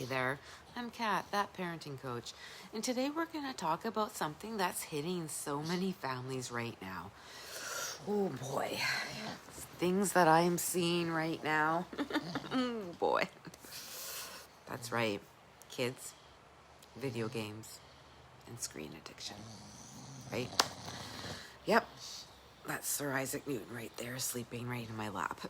Hey there, I'm Kat, that parenting coach, and today we're going to talk about something that's hitting so many families right now. Oh boy, things that I'm seeing right now. Oh boy. That's right, kids, video games, and screen addiction, right? Yep, that's Sir Isaac Newton right there, sleeping right in my lap.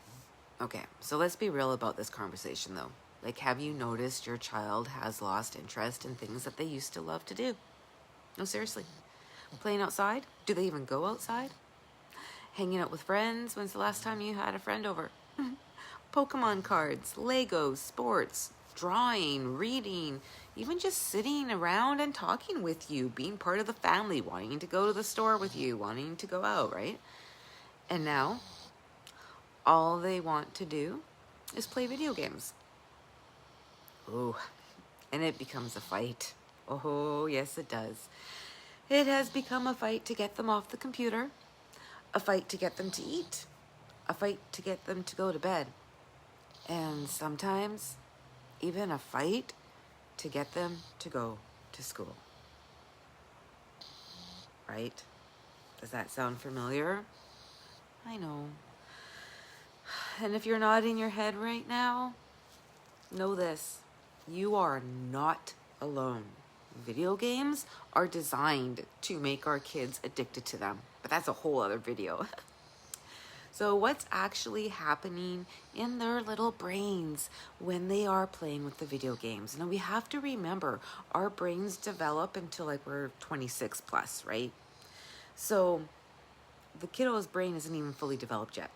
Okay, so let's be real about this conversation though. Like, have you noticed your child has lost interest in things that they used to love to do? No, seriously. Playing outside? Do they even go outside? Hanging out with friends? When's the last time you had a friend over? Pokemon cards, Legos, sports, drawing, reading, even just sitting around and talking with you, being part of the family, wanting to go to the store with you, wanting to go out, right? And now, all they want to do is play video games. Oh, and it becomes a fight. Oh, yes, it does. It has become a fight to get them off the computer, a fight to get them to eat, a fight to get them to go to bed, and sometimes even a fight to get them to go to school. Right? Does that sound familiar? I know. And if you're nodding your head right now, know this. You are not alone. Video games are designed to make our kids addicted to them, but that's a whole other video. So what's actually happening in their little brains when they are playing with the video games? Now we have to remember our brains develop until like we're 26 plus, right? So the kiddo's brain isn't even fully developed yet.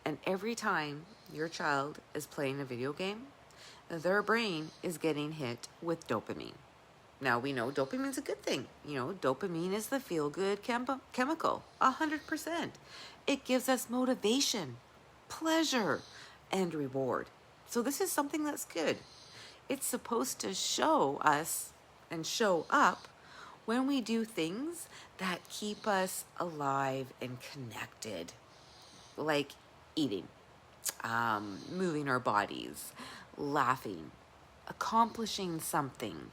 And every time your child is playing a video game, their brain is getting hit with dopamine. Now we know dopamine's a good thing. You know, dopamine is the feel-good chemical, 100%. It gives us motivation, pleasure, and reward. So this is something that's good. It's supposed to show us and show up when we do things that keep us alive and connected, like eating, moving our bodies, laughing, accomplishing something,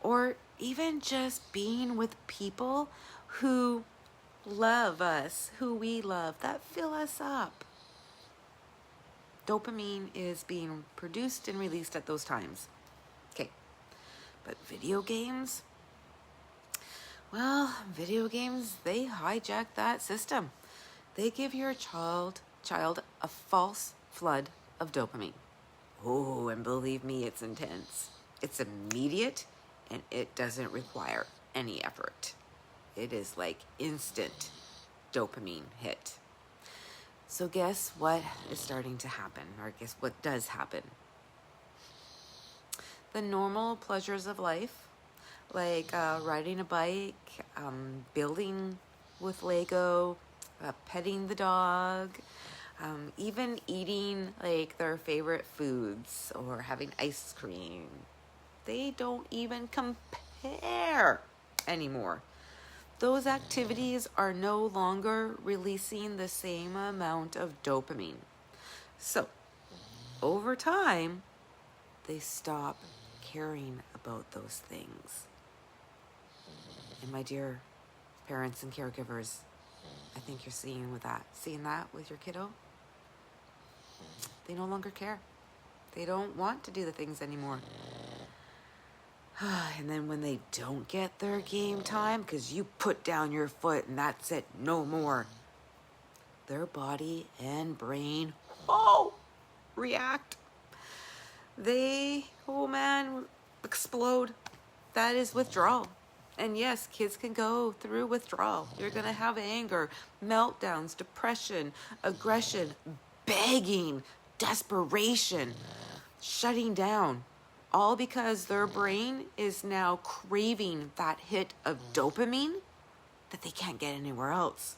or even just being with people who love us, who we love, that fill us up. Dopamine is being produced and released at those times. Okay, but video games? Well, video games, they hijack that system. They give your child a false flood of dopamine. Oh, and believe me, it's intense. It's immediate, and it doesn't require any effort. It is like instant dopamine hit. So guess what is starting to happen, or guess what does happen? The normal pleasures of life, like riding a bike, building with Lego, petting the dog, even eating like their favorite foods or having ice cream. They don't even compare anymore. Those activities are no longer releasing the same amount of dopamine. So, over time, they stop caring about those things. And my dear parents and caregivers, I think you're seeing that with your kiddo. They no longer care. They don't want to do the things anymore. And then when they don't get their game time, because you put down your foot and that's it, no more, their body and brain, react. They, explode. That is withdrawal. And yes, kids can go through withdrawal. You're going to have anger, meltdowns, depression, aggression, begging, desperation, shutting down. All because their brain is now craving that hit of dopamine that they can't get anywhere else.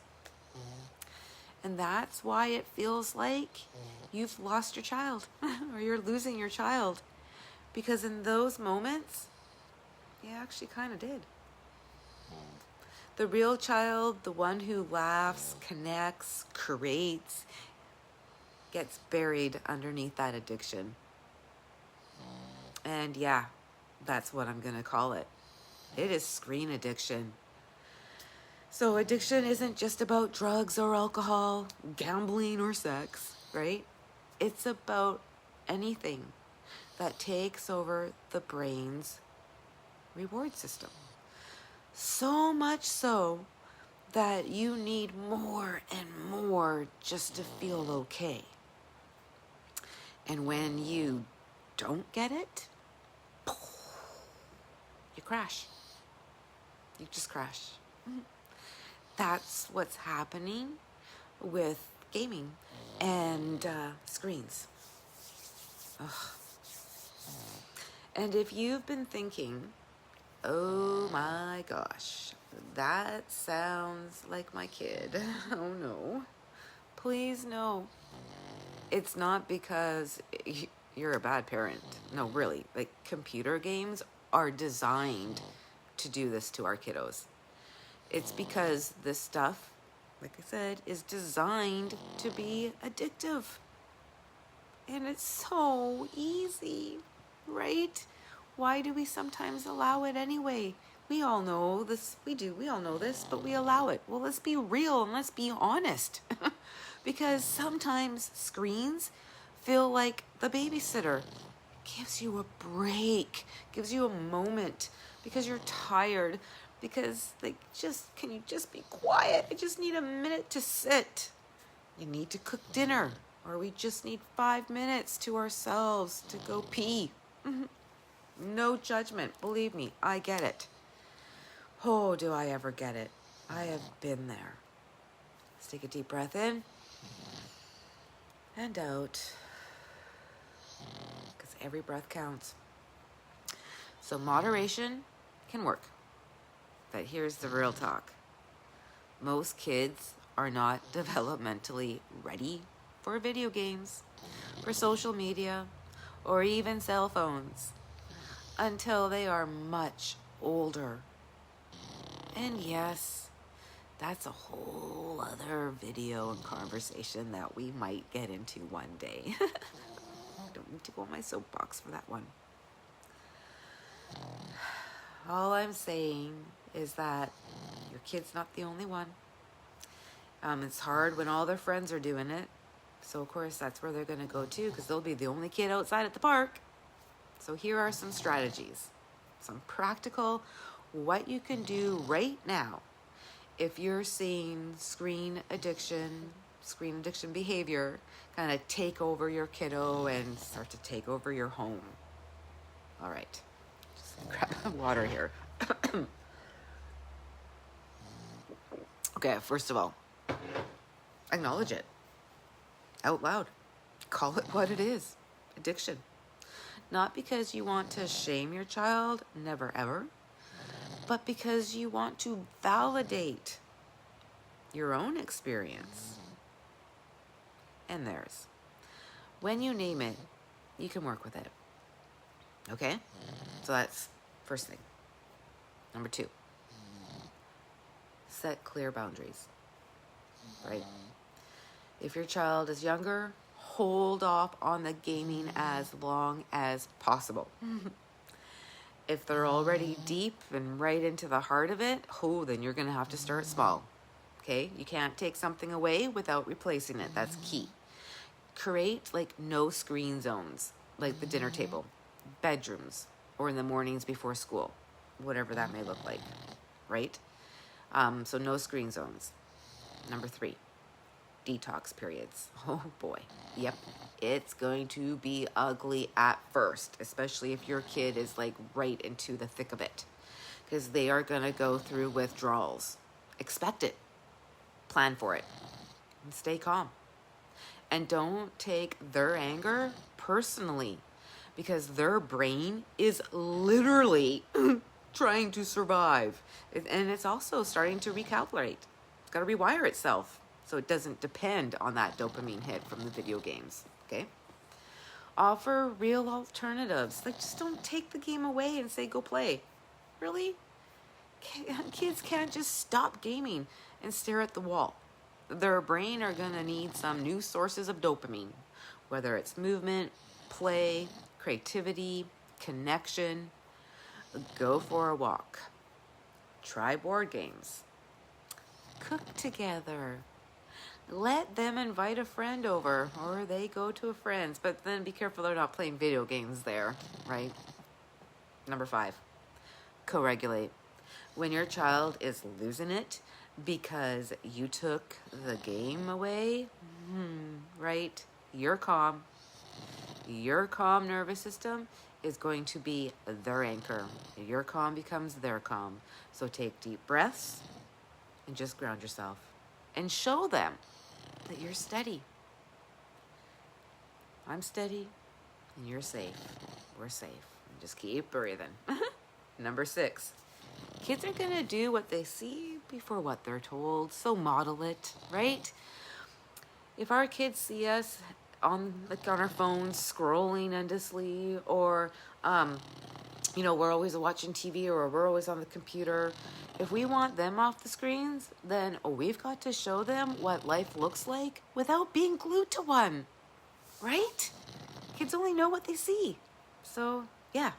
And that's why it feels like you've lost your child or you're losing your child. Because in those moments, you actually kind of did. The real child, the one who laughs, connects, creates, gets buried underneath that addiction. And And yeah, that's what I'm going to call it. It is screen addiction. So addiction isn't just about drugs or alcohol, gambling or sex, right? It's about anything that takes over the brain's reward system. So much so that you need more and more just to feel okay. And when you don't get it, you crash. You just crash. That's what's happening with gaming and screens. Ugh. And if you've been thinking, oh my gosh, that sounds like my kid. Oh no. Please no. It's not because you're a bad parent. No, really. Like, computer games are designed to do this to our kiddos. It's because this stuff, like I said, is designed to be addictive. And it's so easy, right? Why do we sometimes allow it anyway? We all know this. We all know this, but we allow it. Well, let's be real and let's be honest. Because sometimes screens feel like the babysitter. Gives you a break, gives you a moment because you're tired. Because, like, can you just be quiet? I just need a minute to sit. You need to cook dinner, or we just need 5 minutes to ourselves to go pee. No judgment. Believe me, I get it. Oh, do I ever get it? I have been there. Let's take a deep breath in and out, because every breath counts. So moderation can work. But here's the real talk. Most kids are not developmentally ready for video games, for social media, or even cell phones until they are much older. And yes, that's a whole other video and conversation that we might get into one day. Don't need to go on my soapbox for that one. All I'm saying is that your kid's not the only one. It's hard when all their friends are doing it. So, of course, that's where they're going to go to, because they'll be the only kid outside at the park. So here are some strategies, some practical, what you can do right now if you're seeing screen addiction behavior kind of take over your kiddo and start to take over your home. All right, just grab water here. Okay, first of all, acknowledge it out loud. Call it what it is, addiction. Not because you want to shame your child, never ever, but because you want to validate your own experience and theirs. When you name it, you can work with it. Okay? So that's first thing. Number 2, set clear boundaries, right? If your child is younger, hold off on the gaming as long as possible. If they're already deep and right into the heart of it, then you're going to have to start small. Okay? You can't take something away without replacing it. That's key. Create like no screen zones, like the dinner table, bedrooms, or in the mornings before school, whatever that may look like, right? So no screen zones. Number 3, detox periods. Oh boy. Yep. It's going to be ugly at first, especially if your kid is like right into the thick of it, because they are going to go through withdrawals. Expect it. Plan for it. And stay calm. And don't take their anger personally, because their brain is literally trying to survive. And it's also starting to recalibrate. It's got to rewire itself so it doesn't depend on that dopamine hit from the video games. Okay? Offer real alternatives. Like, just don't take the game away and say, go play. Really? Kids can't just stop gaming and stare at the wall. Their brain are going to need some new sources of dopamine, whether it's movement, play, creativity, connection. Go for a walk. Try board games. Cook together. Let them invite a friend over, or they go to a friend's, but then be careful they're not playing video games there, right? Number 5, co-regulate. When your child is losing it because you took the game away, right? You're calm. Your calm nervous system is going to be their anchor. Your calm becomes their calm. So take deep breaths and just ground yourself and show them that you're steady. I'm steady and you're safe. We're safe. And just keep breathing. Number 6, kids are going to do what they see before what they're told. So model it, right? If our kids see us on our phones scrolling endlessly, or we're always watching TV, or we're always on the computer, if we want them off the screens, then we've got to show them what life looks like without being glued to one, right? Kids only know what they see. So yeah,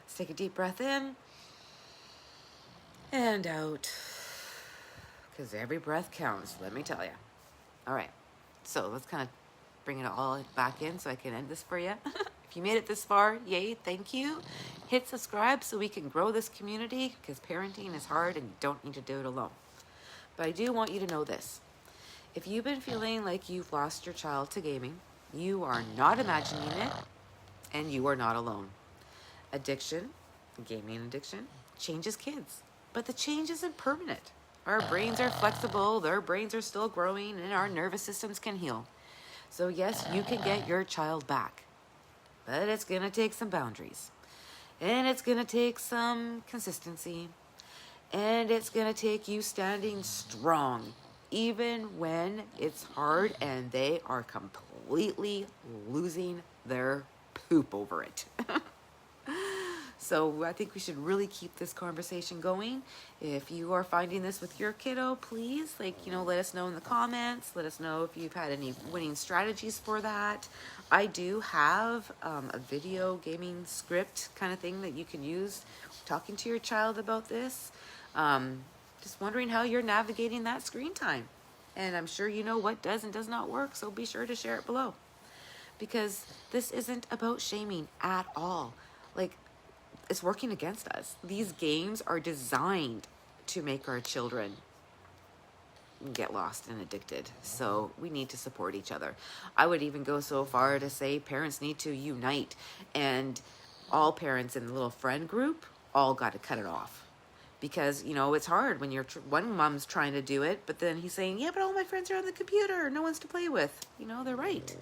let's take a deep breath in and out, because every breath counts, let me tell you. All right, so let's kind of bring it all back in so I can end this for you. If you made it this far, yay, thank you. Hit subscribe so we can grow this community, because parenting is hard and you don't need to do it alone. But I do want you to know this. If you've been feeling like you've lost your child to gaming, you are not imagining it, and you are not alone. Addiction, gaming addiction, changes kids, but the change isn't permanent. Our brains are flexible, their brains are still growing, and our nervous systems can heal. So yes, you can get your child back, but it's going to take some boundaries, and it's going to take some consistency, and it's going to take you standing strong, even when it's hard and they are completely losing their poop over it. So I think we should really keep this conversation going. If you are finding this with your kiddo, please, let us know in the comments. Let us know if you've had any winning strategies for that. I do have a video gaming script kind of thing that you can use talking to your child about this. Just wondering how you're navigating that screen time. And I'm sure you know what does and does not work, so be sure to share it below. Because this isn't about shaming at all. It's working against us. These games are designed to make our children get lost and addicted. So we need to support each other. I would even go so far to say parents need to unite, and all parents in the little friend group all got to cut it off. Because, it's hard when one mom's trying to do it, but then he's saying, yeah, but all my friends are on the computer. No one's to play with. They're right.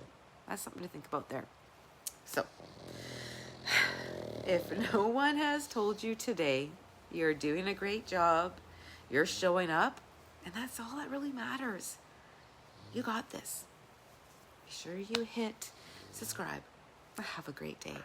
That's something to think about there. So, if no one has told you today, you're doing a great job, you're showing up, and that's all that really matters. You got this. Be sure you hit subscribe. Have a great day.